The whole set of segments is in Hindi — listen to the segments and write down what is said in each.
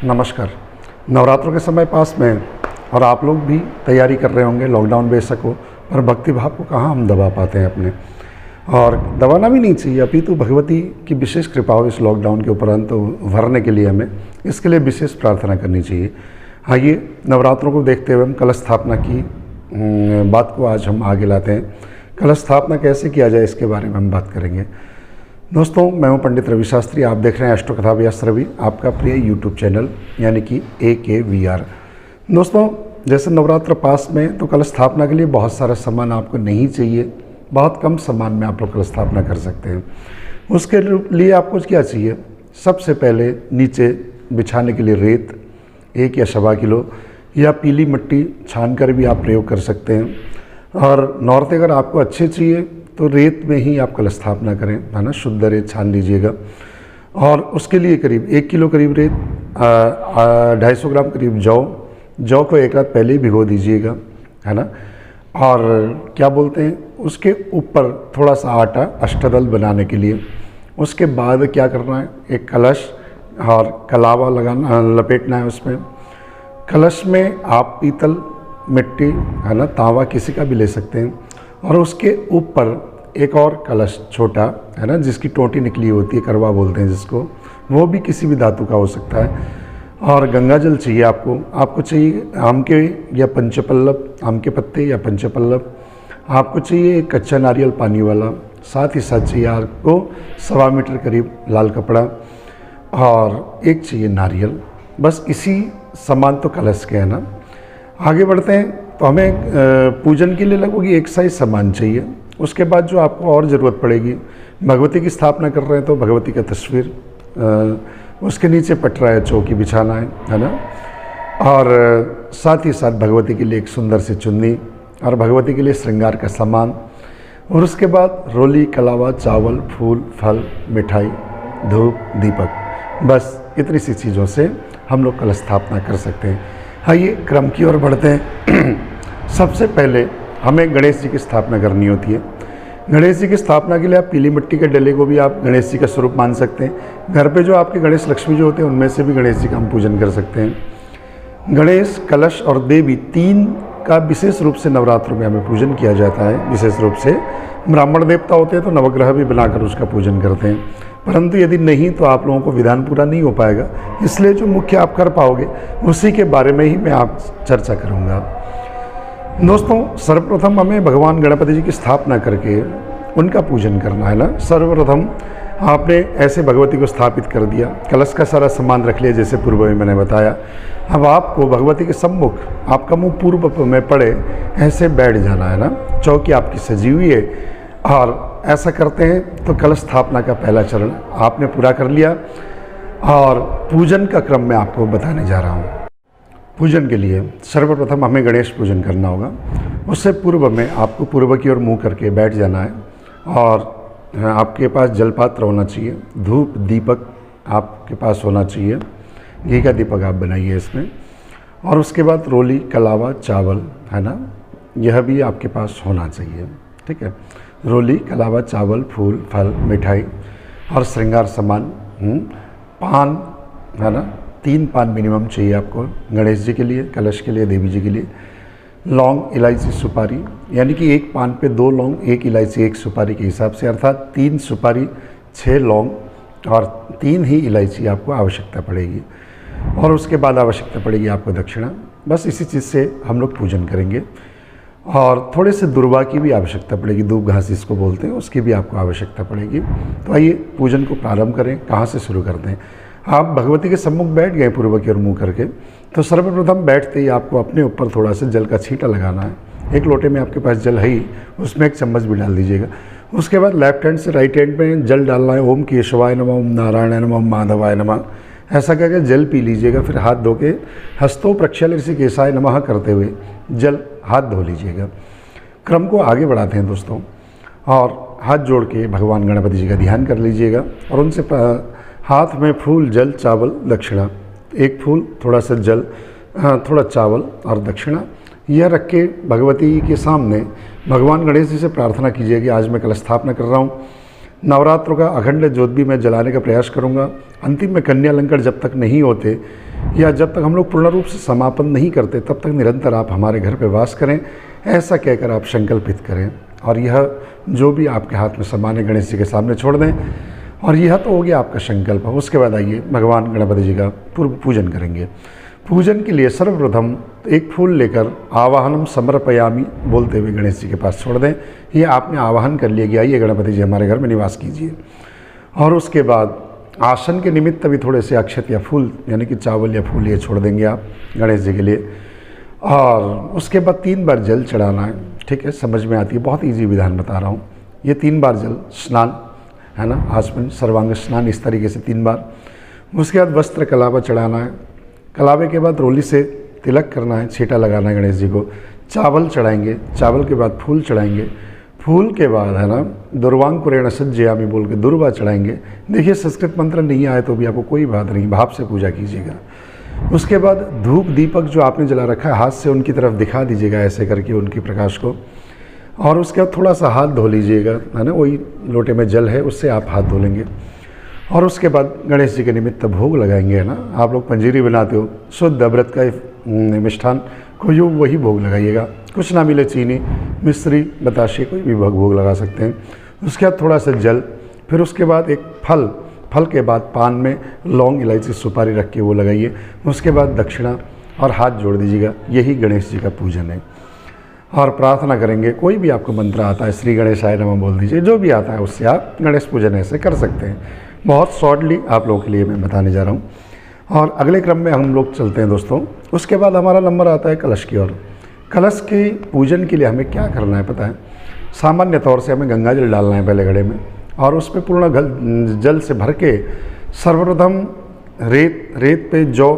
नमस्कार। नवरात्रों के समय पास में और आप लोग भी तैयारी कर रहे होंगे, लॉकडाउन बेशक हो पर भक्ति भाव को कहाँ हम दबा पाते हैं अपने, और दबाना भी नहीं चाहिए। अपितु भगवती की विशेष कृपा हो इस लॉकडाउन के उपरांत तो उभरने के लिए हमें इसके लिए विशेष प्रार्थना करनी चाहिए। आइए नवरात्रों को देखते हुए हम कलश स्थापना की बात को आज हम आगे लाते हैं। कलश स्थापना कैसे किया जाए इसके बारे में हम बात करेंगे। दोस्तों, मैं हूं पंडित रवि शास्त्री, आप देख रहे हैं एस्ट्रो कथा व्यास रवि, आपका प्रिय यूट्यूब चैनल यानी कि AKVR। दोस्तों, जैसे नवरात्र पास में तो कलश स्थापना के लिए बहुत सारा सामान आपको नहीं चाहिए, बहुत कम सामान में आप लोग कलश स्थापना कर सकते हैं। उसके लिए आपको क्या चाहिए? सबसे पहले नीचे बिछाने के लिए रेत 1 या 1.25 किलो या पीली मिट्टी छान कर भी आप प्रयोग कर सकते हैं। और नौरते अगर आपको अच्छे चाहिए तो रेत में ही आप कलश स्थापना करें, है ना, शुद्ध रेत छान लीजिएगा। और उसके लिए करीब 1 किलो करीब रेत, 250 ग्राम करीब जौ को 1 रात पहले ही भिगो दीजिएगा, है ना। और क्या बोलते हैं, उसके ऊपर थोड़ा सा आटा अष्टदल बनाने के लिए। उसके बाद क्या करना है, एक कलश और कलावा लगाना, लपेटना है उसमें। कलश में आप पीतल, मिट्टी, है ना, तांबा किसी का भी ले सकते हैं। और उसके ऊपर एक और कलश छोटा, है ना, जिसकी टोंटी निकली होती है, करवा बोलते हैं जिसको, वो भी किसी भी धातु का हो सकता है। और गंगा जल चाहिए आपको चाहिए आम के या पंचपल्लव, आम के पत्ते या पंचपल्लव। आपको चाहिए एक कच्चा नारियल पानी वाला, साथ ही साथ चाहिए आपको 1.25 मीटर करीब लाल कपड़ा और एक चाहिए नारियल। बस इसी सामान तो कलश के, है ना। आगे बढ़ते हैं तो हमें पूजन के लिए लगभग एक साइज सामान चाहिए। उसके बाद जो आपको और ज़रूरत पड़ेगी, भगवती की स्थापना कर रहे हैं तो भगवती का तस्वीर, उसके नीचे पटरा या चौकी बिछाना है ना। और साथ ही साथ भगवती के लिए एक सुंदर सी चुन्नी और भगवती के लिए श्रृंगार का सामान। और उसके बाद रोली, कलावा, चावल, फूल, फल, मिठाई, धूप, दीपक, बस इतनी सी चीज़ों से हम लोग कलश स्थापना कर सकते हैं। आइए क्रम की ओर बढ़ते हैं। सबसे पहले हमें गणेश जी की स्थापना करनी होती है। गणेश जी की स्थापना के लिए आप पीली मिट्टी के डले को भी आप गणेश जी का स्वरूप मान सकते हैं। घर पे जो आपके गणेश लक्ष्मी जो होते हैं उनमें से भी गणेश जी का हम पूजन कर सकते हैं। गणेश, कलश और देवी, 3 का विशेष रूप से नवरात्रों में हमें पूजन किया जाता है। विशेष रूप से ब्राह्मण देवता होते हैं तो नवग्रह भी बनाकर उसका पूजन करते हैं, परंतु यदि नहीं तो आप लोगों को विधान पूरा नहीं हो पाएगा। इसलिए जो मुख्य आप कर पाओगे उसी के बारे में ही मैं आप चर्चा करूँगा। दोस्तों, सर्वप्रथम हमें भगवान गणपति जी की स्थापना करके उनका पूजन करना है ना। सर्वप्रथम आपने ऐसे भगवती को स्थापित कर दिया, कलश का सारा सामान रख लिया जैसे पूर्व में मैंने बताया। अब आपको भगवती के सम्मुख आपका मुंह पूर्व में पड़े ऐसे बैठ जाना है ना। चौकी आपकी सजी हुई है और ऐसा करते हैं तो कलश स्थापना का पहला चरण आपने पूरा कर लिया। और पूजन का क्रम मैं आपको बताने जा रहा हूँ। पूजन के लिए सर्वप्रथम हमें गणेश पूजन करना होगा। उससे पूर्व में आपको पूर्व की ओर मुँह करके बैठ जाना है और आपके पास जलपात्र होना चाहिए, धूप, दीपक आपके पास होना चाहिए। घी का दीपक आप बनाइए इसमें। और उसके बाद रोली, कलावा, चावल, है ना, यह भी आपके पास होना चाहिए। ठीक है, रोली, कलावा, चावल, फूल, फल, मिठाई और श्रृंगार सामान, पान, है ना, 3 पान मिनिमम चाहिए आपको गणेश जी के लिए, कलश के लिए, देवी जी के लिए। लौंग, इलायची, सुपारी, यानी कि 1 पान पे 2 लौंग, 1 इलायची, 1 सुपारी के हिसाब से, अर्थात 3 सुपारी, 6 लौंग और 3 ही इलायची आपको आवश्यकता पड़ेगी। और उसके बाद आवश्यकता पड़ेगी आपको दक्षिणा। बस इसी चीज़ से हम लोग पूजन करेंगे। और थोड़े से दुर्वा की भी आवश्यकता पड़ेगी, दूब घास जिसको बोलते हैं, उसकी भी आपको आवश्यकता पड़ेगी। तो आइए पूजन को प्रारंभ करें। कहाँ से शुरू करते हैं? आप भगवती के सम्मुख बैठ गए पूर्व की ओर मुँह करके, तो सर्वप्रथम बैठते ही आपको अपने ऊपर थोड़ा सा जल का छींटा लगाना है। 1 लोटे में आपके पास जल है ही, उसमें 1 चम्मच भी डाल दीजिएगा। उसके बाद लेफ्ट हैंड से राइट हैंड में जल डालना है। ओम केशवाय नमः, ओम नारायणाय नमः, ओम माधवाय नमः, ऐसा करके जल पी लीजिएगा। फिर हाथ धो के हस्तों प्रक्षाल्य ऋषिकेशाय नमः करते हुए जल हाथ धो लीजिएगा। क्रम को आगे बढ़ाते हैं दोस्तों, और हाथ जोड़ के भगवान गणपति जी का ध्यान कर लीजिएगा और उनसे हाथ में फूल, जल, चावल, दक्षिणा, 1 फूल, थोड़ा सा जल, थोड़ा चावल और दक्षिणा, यह रख के भगवती के सामने भगवान गणेश जी से प्रार्थना कीजिए कि आज मैं कलश स्थापना कर रहा हूँ। नवरात्रों का अखंड ज्योत भी मैं जलाने का प्रयास करूँगा। अंतिम में कन्या अलंकार जब तक नहीं होते या जब तक हम लोग पूर्ण रूप से समापन नहीं करते तब तक निरंतर आप हमारे घर पर वास करें, ऐसा कहकर आप संकल्पित करें। और यह जो भी आपके हाथ में सामान है गणेश जी के सामने छोड़ दें। और यह तो हो गया आपका संकल्प। उसके बाद आइए भगवान गणपति जी का पूर्व पूजन करेंगे। पूजन के लिए सर्वप्रथम एक फूल लेकर आवाहनम समर्पयामि बोलते हुए गणेश जी के पास छोड़ दें। ये आपने आवाहन कर लिया कि आइए गणपति जी हमारे घर में निवास कीजिए। और उसके बाद आसन के निमित्त भी थोड़े से अक्षत या फूल यानी कि चावल या फूल ये छोड़ देंगे आप गणेश जी के लिए। और उसके बाद 3 बार जल चढ़ाना है। ठीक है, समझ में आती है, बहुत ईजी विधान बता रहा हूँ। ये 3 बार जल स्नान है ना, आचमन सर्वांग स्नान, इस तरीके से 3 बार। उसके बाद वस्त्र कलावा चढ़ाना है। कलावे के बाद रोली से तिलक करना है, छींटा लगाना है गणेश जी को। चावल चढ़ाएंगे, चावल के बाद फूल चढ़ाएंगे, फूल के बाद है ना दुर्वांकुरेण सज्जयामि बोल के दुर्वा चढ़ाएंगे। देखिए संस्कृत मंत्र नहीं आए तो भी आपको कोई बात नहीं, भाव से पूजा कीजिएगा। उसके बाद धूप दीपक जो आपने जला रखा है हाथ से उनकी तरफ दिखा दीजिएगा ऐसे करके उनकी प्रकाश को। और उसके बाद थोड़ा सा हाथ धो लीजिएगा, है ना, वही लोटे में जल है उससे आप हाथ धो लेंगे। और उसके बाद गणेश जी के निमित्त भोग लगाएंगे, है ना। आप लोग पंजीरी बनाते हो, शुद्ध व्रत का मिष्ठान कोई हो वही भोग लगाइएगा। कुछ ना मिले चीनी मिश्री बताशे कोई भी भोग लगा सकते हैं। उसके बाद थोड़ा सा जल, फिर उसके बाद एक फल, फल के बाद पान में लौंग इलायची सुपारी रख के वो लगाइए। उसके बाद दक्षिणा और हाथ जोड़ दीजिएगा। यही गणेश जी का पूजन है। और प्रार्थना करेंगे, कोई भी आपको मंत्र आता है श्री गणेशाय नमः बोल दीजिए, जो भी आता है उससे आप गणेश पूजन ऐसे कर सकते हैं। बहुत शॉर्टली आप लोगों के लिए मैं बताने जा रहा हूँ। और अगले क्रम में हम लोग चलते हैं दोस्तों। उसके बाद हमारा नंबर आता है कलश की ओर। कलश के पूजन के लिए हमें क्या करना है पता है? सामान्य तौर से हमें गंगा जल डालना है पहले घड़े में, और उस पर पूर्ण जल से भर के सर्वप्रथम रेत पे जौ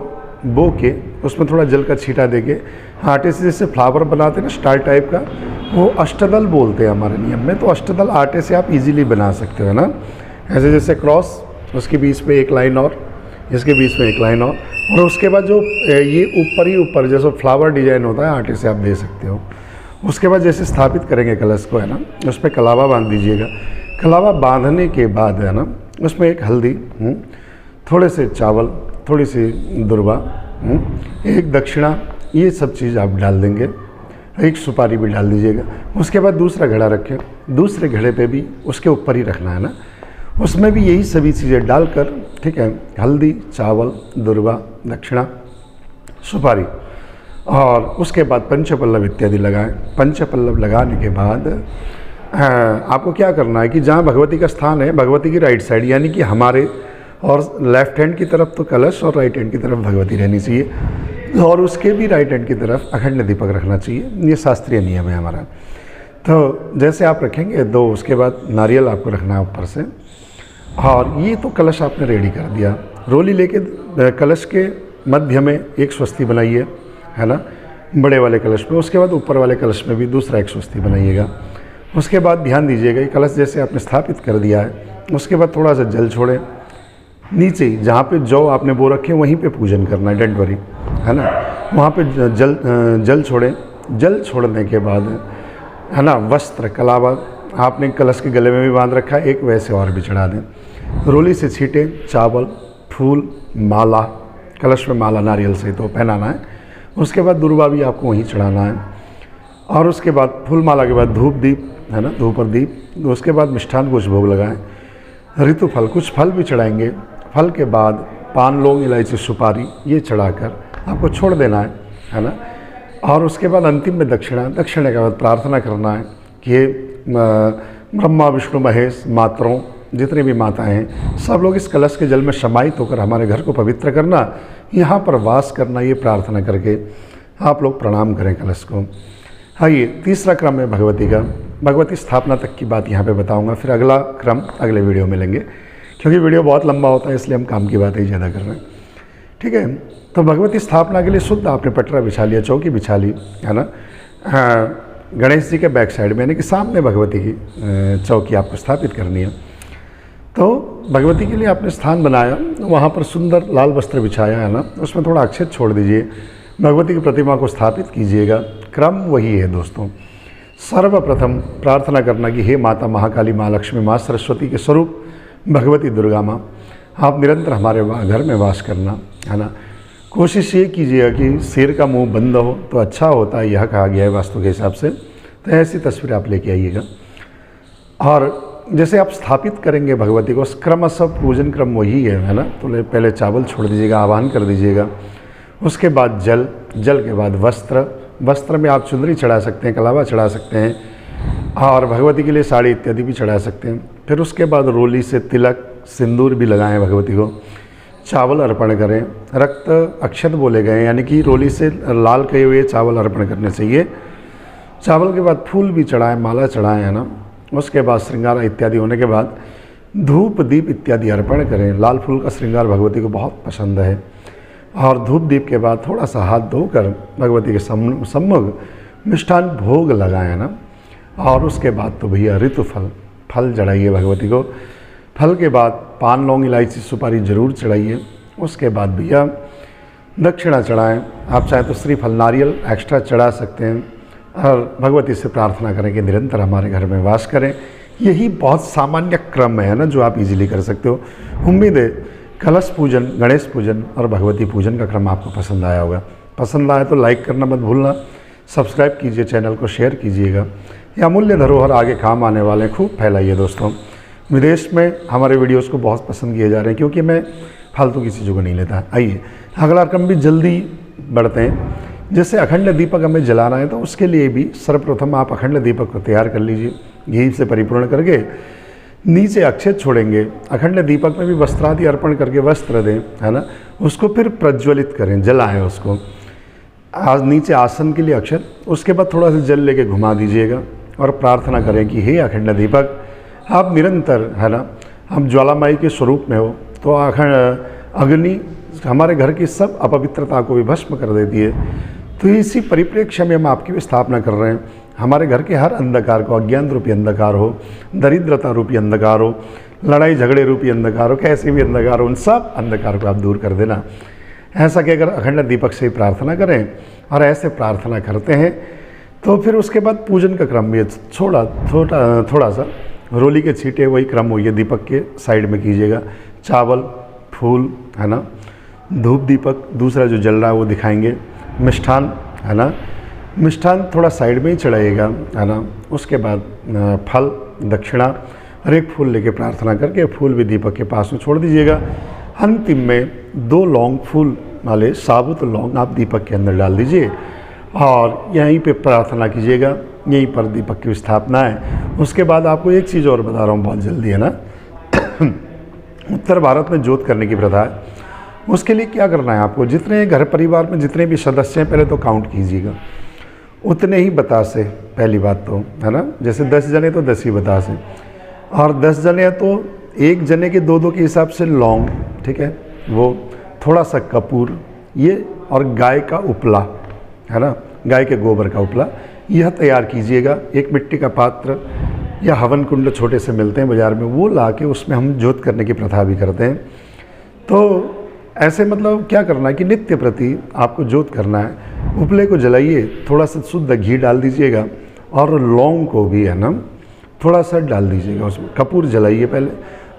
बो के उसमें थोड़ा जल का छींटा दे के आटे से जैसे फ्लावर बनाते हैं ना स्टार टाइप का, वो अष्टदल बोलते हैं हमारे नियम में। तो अष्टदल आटे से आप इजीली बना सकते हो ना, ऐसे जैसे क्रॉस, उसके बीच में एक लाइन और, इसके बीच में एक लाइन और उसके बाद जो ये ऊपर ही ऊपर जैसे फ्लावर डिजाइन होता है आटे से आप दे सकते हो। उसके बाद जैसे स्थापित करेंगे कलश को, है ना, उस पर कलावा बांध दीजिएगा। कलावा बांधने के बाद है ना उसमें एक हल्दी, थोड़े से चावल, थोड़ी सी दुर्वा, एक दक्षिणा, ये सब चीज़ आप डाल देंगे। एक सुपारी भी डाल दीजिएगा। उसके बाद दूसरा घड़ा रखें, दूसरे घड़े पे भी उसके ऊपर ही रखना है ना, उसमें भी यही सभी चीज़ें डालकर, ठीक है, हल्दी, चावल, दुर्वा, दक्षिणा, सुपारी, और उसके बाद पंचपल्लव इत्यादि लगाएं। पंचपल्लव लगाने के बाद आपको क्या करना है कि जहाँ भगवती का स्थान है, भगवती की राइट साइड यानी कि हमारे और लेफ्ट हैंड की तरफ तो कलश और राइट हैंड की तरफ भगवती रहनी चाहिए, और उसके भी राइट हैंड की तरफ अखंड दीपक रखना चाहिए। ये शास्त्रीय नियम है हमारा। तो जैसे आप रखेंगे दो, उसके बाद नारियल आपको रखना है ऊपर से। और ये तो कलश आपने रेडी कर दिया। रोली लेके कलश के मध्य में एक स्वस्ति बनाइए, है ना, बड़े वाले कलश में। उसके बाद ऊपर वाले कलश में भी दूसरा एक स्वस्ति बनाइएगा। उसके बाद ध्यान दीजिएगा कि कलश जैसे आपने स्थापित कर दिया है, उसके बाद थोड़ा सा जल छोड़ें नीचे ही, जहाँ पे जौ आपने बो रखे वहीं पे पूजन करना है, डंट वरी, है ना, वहाँ पे जल छोड़ें। जल छोड़ने के बाद, है ना, वस्त्र कलावा आपने कलश के गले में भी बांध रखा है, एक वैसे और भी चढ़ा दें। रोली से छींटे, चावल, फूल, माला, कलश में माला नारियल से तो पहनाना है। उसके बाद दुर्वा भी आपको वहीं चढ़ाना है। और उसके बाद फूल माला के बाद धूप दीप, है ना, धूप और दीप। उसके बाद मिष्ठान कुछ भोग लगाएं, ऋतु फल कुछ फल भी चढ़ाएंगे। फल के बाद पान, लौंग, इलायची, सुपारी ये चढ़ाकर आपको छोड़ देना है ना। और उसके बाद अंतिम में दक्षिणा, दक्षिणा के बाद प्रार्थना करना है कि ब्रह्मा विष्णु महेश मातरों, जितनी भी माताएं हैं, सब लोग इस कलश के जल में समाहित होकर हमारे घर को पवित्र करना, यहाँ पर वास करना, ये प्रार्थना करके आप लोग प्रणाम करें कलश को। आइए तीसरा क्रम है भगवती का। भगवती स्थापना तक की बात यहाँ पे बताऊँगा, फिर अगला क्रम अगले वीडियो में लेंगे, क्योंकि वीडियो बहुत लंबा होता है इसलिए हम काम की बातें ही ज़्यादा कर रहे हैं। ठीक है, तो भगवती स्थापना के लिए शुद्ध आपने पटरा बिछा लिया, चौकी बिछा ली, है ना। गणेश जी के बैक साइड में यानी कि सामने भगवती की चौकी आपको स्थापित करनी है। तो भगवती के लिए आपने स्थान बनाया, वहाँ पर सुंदर लाल वस्त्र बिछाया, है ना, उसमें थोड़ा अक्षत छोड़ दीजिए, भगवती की प्रतिमा को स्थापित कीजिएगा। क्रम वही है दोस्तों, सर्वप्रथम प्रार्थना करना कि हे माता महाकाली, माँ लक्ष्मी, माँ सरस्वती के स्वरूप भगवती दुर्गा माँ, आप निरंतर हमारे घर में वास करना, है ना। कोशिश ये कीजिएगा कि शेर का मुंह बंद हो तो अच्छा होता है, यह कहा गया है वास्तु के हिसाब से। तो ऐसी तस्वीर आप लेके आइएगा। और जैसे आप स्थापित करेंगे भगवती को, क्रमशः पूजन क्रम वही है ना। तो पहले चावल छोड़ दीजिएगा, आवाहन कर दीजिएगा। उसके बाद जल, जल के बाद वस्त्र, वस्त्र में आप चुनरी चढ़ा सकते हैं, कलावा चढ़ा सकते हैं, और भगवती के लिए साड़ी इत्यादि भी चढ़ा सकते हैं। फिर उसके बाद रोली से तिलक सिंदूर भी लगाएं भगवती को, चावल अर्पण करें, रक्त अक्षत बोले गए, यानी कि रोली से लाल किए हुए चावल अर्पण करने चाहिए। चावल के बाद फूल भी चढ़ाएं, माला चढ़ाएं, है ना। उसके बाद श्रृंगार इत्यादि होने के बाद धूप दीप इत्यादि अर्पण करें। लाल फूल का श्रृंगार भगवती को बहुत पसंद है। और धूप दीप के बाद थोड़ा सा हाथ धोकर भगवती के सम्मुख मिष्ठान भोग लगाएं ना। और उसके बाद तो भैया ऋतु फल चढ़ाइए भगवती को। फल के बाद पान, लौंग, इलायची, सुपारी जरूर चढ़ाइए। उसके बाद भैया दक्षिणा चढ़ाएं। आप चाहे तो श्रीफल, नारियल एक्स्ट्रा चढ़ा सकते हैं। और भगवती से प्रार्थना करें कि निरंतर हमारे घर में वास करें। यही बहुत सामान्य क्रम है ना, जो आप इजीली कर सकते हो। उम्मीद है कलश पूजन, गणेश पूजन और भगवती पूजन का क्रम आपको पसंद आया होगा। पसंद आया तो लाइक करना मत भूलना, सब्सक्राइब कीजिए, चैनल को शेयर कीजिएगा। ये अमूल्य धरोहर आगे काम आने वाले हैं, खूब फैलाइए दोस्तों। विदेश में हमारे वीडियोस को बहुत पसंद किए जा रहे हैं, क्योंकि मैं फालतू किसी चीज़ को नहीं लेता। आइए अगला क्रम भी जल्दी बढ़ते हैं। जैसे अखंड दीपक हमें जलाना है, तो उसके लिए भी सर्वप्रथम आप अखंड दीपक को तैयार कर लीजिए। घी से परिपूर्ण करके नीचे अक्षत छोड़ेंगे। अखंड दीपक में भी वस्त्रादि अर्पण करके वस्त्र दें, है ना। उसको फिर प्रज्वलित करें, जलाएं उसको। आज नीचे आसन के लिए अक्षत, उसके बाद थोड़ा सा जल लेके घुमा दीजिएगा और प्रार्थना करें कि हे अखंड दीपक, आप निरंतर, है ना, हम ज्वालामाई के स्वरूप में हो, तो अखंड अग्नि हमारे घर की सब अपवित्रता को भी भस्म कर देती है। तो इसी परिप्रेक्ष्य में हम आपकी स्थापना कर रहे हैं। हमारे घर के हर अंधकार को, अज्ञान रूपी अंधकार हो, दरिद्रता रूपी अंधकार हो, लड़ाई झगड़े रूपी अंधकार हो, कैसे भी अंधकार हो, उन सब अंधकार को आप दूर कर देना। ऐसा कि अगर अखंड दीपक से ही प्रार्थना करें और ऐसे प्रार्थना करते हैं, तो फिर उसके बाद पूजन का क्रम भी थोड़ा सा रोली के छींटे वही क्रम हुई है, दीपक के साइड में कीजिएगा। चावल, फूल, है ना, धूप दीपक दूसरा जो जल रहा है वो दिखाएंगे। मिष्ठान, है ना, मिष्ठान थोड़ा साइड में ही चढ़ाइएगा, है ना। उसके बाद फल, दक्षिणा और एक फूल लेके प्रार्थना करके फूल भी दीपक के पास में छोड़ दीजिएगा। अंतिम में 2 लौंग, फूल वाले साबुत लौंग आप दीपक के अंदर डाल दीजिए और यहीं पे प्रार्थना कीजिएगा। यहीं पर दीपक की स्थापना है। उसके बाद आपको एक चीज़ और बता रहा हूँ बहुत जल्दी, है ना। उत्तर भारत में जोत करने की प्रथा है। उसके लिए क्या करना है आपको, जितने घर परिवार में जितने भी सदस्य हैं पहले तो काउंट कीजिएगा, उतने ही बतासे। पहली बात तो, है ना, जैसे 10 जने तो 10 ही बतासे, और 10 जने तो एक जने के 2-2 के हिसाब से लौंग, ठीक है, वो थोड़ा सा कपूर, ये और गाय का उपला, है ना, गाय के गोबर का उपला, यह तैयार कीजिएगा। एक मिट्टी का पात्र या हवन कुंड छोटे से मिलते हैं बाज़ार में, वो ला के उसमें हम जोत करने की प्रथा भी करते हैं। तो ऐसे मतलब क्या करना है कि नित्य प्रति आपको जोत करना है। उपले को जलाइए, थोड़ा सा शुद्ध घी डाल दीजिएगा और लौंग को भी, है ना, थोड़ा सा डाल दीजिएगा उसमें। कपूर जलाइए पहले,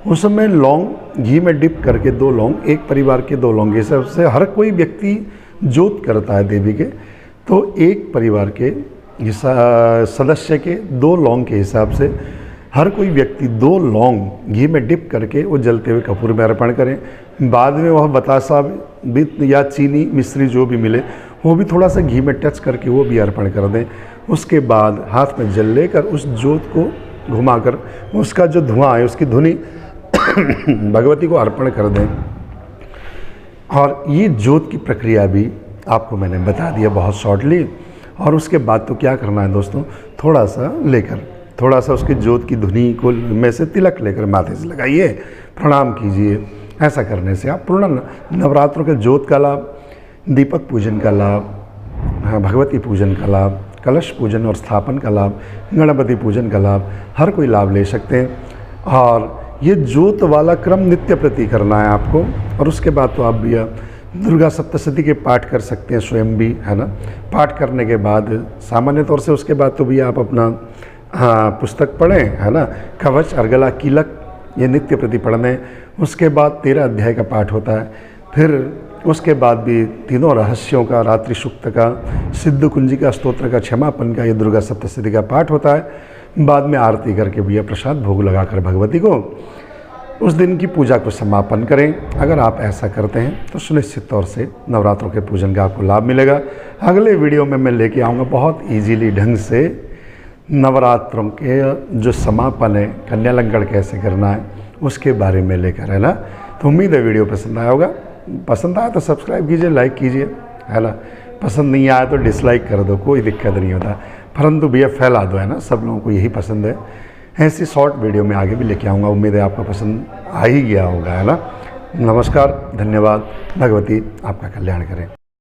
उसमें लौंग घी में डिप करके 2 लौंग, एक परिवार के 2 लौंग, हिसाब से हर कोई व्यक्ति जोत करता है देवी के, तो एक परिवार के सदस्य के 2 लौंग के हिसाब से हर कोई व्यक्ति 2 लौंग घी में डिप करके वो जलते हुए कपूर में अर्पण करें। बाद में वह बतासा भी या चीनी मिश्री जो भी मिले वो भी थोड़ा सा घी में टच करके वो भी अर्पण कर दें। उसके बाद हाथ में जल लेकर उस जोत को घुमाकर उसका जो धुआं है उसकी धुनी भगवती को अर्पण कर दें। और ये जोत की प्रक्रिया भी आपको मैंने बता दिया बहुत शॉर्टली। और उसके बाद तो क्या करना है दोस्तों, थोड़ा सा उसकी जोत की धुनी को में से तिलक लेकर माथे से लगाइए, प्रणाम कीजिए। ऐसा करने से आप पूर्ण नवरात्रों के जोत का लाभ, दीपक पूजन का लाभ, भगवती पूजन का लाभ, कलश पूजन और स्थापन का लाभ, गणपति पूजन का लाभ, हर कोई लाभ ले सकते हैं। और ये जोत वाला क्रम नित्य प्रति करना है आपको। और उसके बाद तो आप भैया दुर्गा सप्तशती के पाठ कर सकते हैं स्वयं भी, है ना। पाठ करने के बाद सामान्य तौर से उसके बाद तो भी आप अपना पुस्तक पढ़ें, है ना। कवच, अर्गला, कीलक ये नित्य प्रति पढ़ने। उसके बाद 13 अध्याय का पाठ होता है। फिर उसके बाद भी तीनों रहस्यों का, रात्रि सूक्त का, सिद्ध कुंजिका स्तोत्र का, क्षमापन का, ये दुर्गा सप्तशती का पाठ होता है। बाद में आरती करके भैया प्रसाद भोग लगाकर भगवती को उस दिन की पूजा को समापन करें। अगर आप ऐसा करते हैं तो सुनिश्चित तौर से नवरात्रों के पूजन का आपको लाभ मिलेगा। अगले वीडियो में मैं लेके आऊँगा बहुत ईजीली ढंग से नवरात्रों के जो समापन है, कन्यालंकन कैसे करना है, उसके बारे में लेकर, है ना। तो उम्मीद है वीडियो पसंद आया होगा। पसंद आया तो सब्सक्राइब कीजिए, लाइक कीजिए, है ना। पसंद नहीं आया तो डिसलाइक कर दो, कोई दिक्कत नहीं होता, परंतु भैया फैला दो, है ना। सब लोगों को यही पसंद है। ऐसी शॉर्ट वीडियो में आगे भी लेके आऊँगा। उम्मीद है आपको पसंद आ ही गया होगा, है ना। नमस्कार, धन्यवाद। भगवती आपका कल्याण करें।